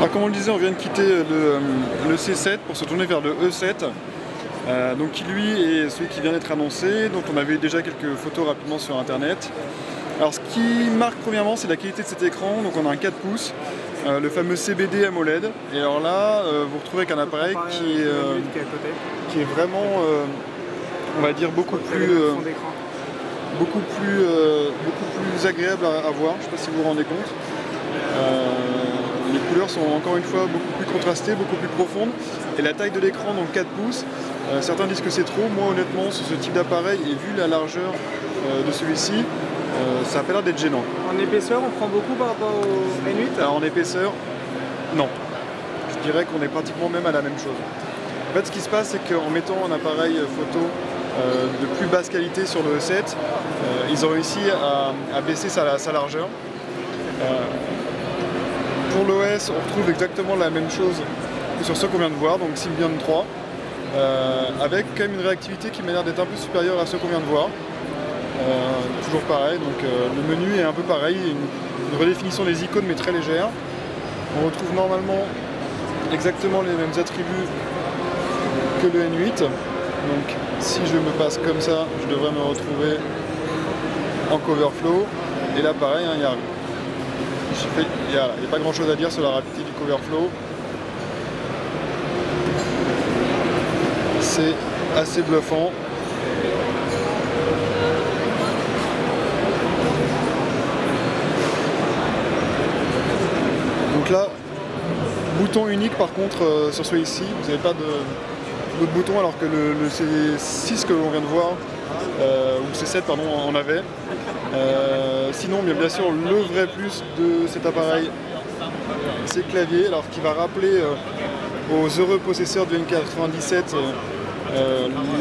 Alors, comme on le disait, on vient de quitter le C7 pour se tourner vers le E7. Donc qui lui est celui qui vient d'être annoncé. Donc on avait déjà quelques photos rapidement sur internet. Alors ce qui marque premièrement, c'est la qualité de cet écran. Donc on a un 4 pouces, le fameux CBD AMOLED. Et alors là, vous retrouvez avec un appareil qui est vraiment, on va dire, beaucoup plus agréable à voir. Je ne sais pas si vous vous rendez compte. Les couleurs sont encore une fois beaucoup plus contrastées, beaucoup plus profondes. Et la taille de l'écran, donc 4 pouces, certains disent que c'est trop. Moi honnêtement, sur ce type d'appareil, et vu la largeur de celui-ci, ça a pas l'air d'être gênant. En épaisseur, on prend beaucoup par rapport au N8? Alors en épaisseur, non. Je dirais qu'on est pratiquement même à la même chose. En fait, ce qui se passe, c'est qu'en mettant un appareil photo de plus basse qualité sur le E7, ils ont réussi à baisser sa largeur. Pour l'OS, on retrouve exactement la même chose que sur ce qu'on vient de voir, donc Symbian 3, avec quand même une réactivité qui m'a l'air d'être un peu supérieure à ce qu'on vient de voir. Toujours pareil, donc le menu est un peu pareil, une redéfinition des icônes mais très légère. On retrouve normalement exactement les mêmes attributs que le N8. Donc si je me passe comme ça, je devrais me retrouver en Coverflow. Et là pareil, il n'y a pas grand chose à dire sur la rapidité du Coverflow. C'est assez bluffant. Donc là, bouton unique par contre sur celui-ci, vous n'avez pas d'autre bouton alors que le C6 que l'on vient de voir, ou C7 pardon, en avait. Sinon bien sûr le vrai plus de cet appareil, c'est le clavier, alors qui va rappeler aux heureux possesseurs du N97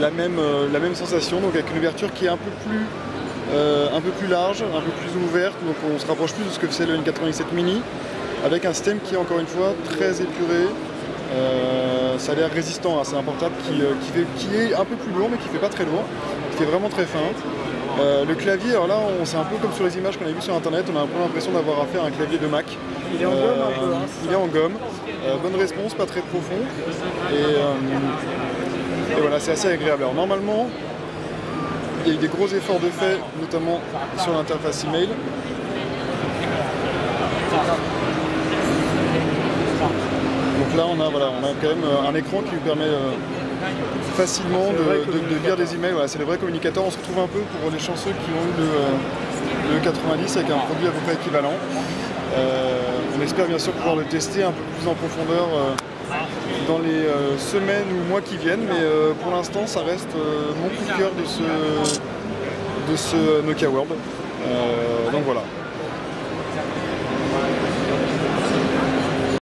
la même sensation, donc avec une ouverture qui est un peu plus large, un peu plus ouverte, donc on se rapproche plus de ce que c'est le N97 mini, avec un système qui est encore une fois très épuré. Ça a l'air résistant, hein, c'est un portable qui est un peu plus lourd mais qui fait pas très lourd, qui fait vraiment très fin. Le clavier, alors là, c'est un peu comme sur les images qu'on a vues sur internet, on a un peu l'impression d'avoir affaire à un clavier de Mac. Il est en gomme un peu, hein. Il est en gomme, bonne réponse, pas très profond, et voilà, c'est assez agréable. Alors normalement, il y a eu des gros efforts de fait, notamment sur l'interface email. Donc là, on a quand même un écran qui nous permet facilement de lire des emails. Voilà, c'est le vrai communicateur. On se retrouve un peu pour les chanceux qui ont eu le 90 avec un produit à peu près équivalent. On espère bien sûr pouvoir le tester un peu plus en profondeur dans les semaines ou mois qui viennent, mais pour l'instant ça reste mon coup de cœur de ce Nokia World. Donc voilà.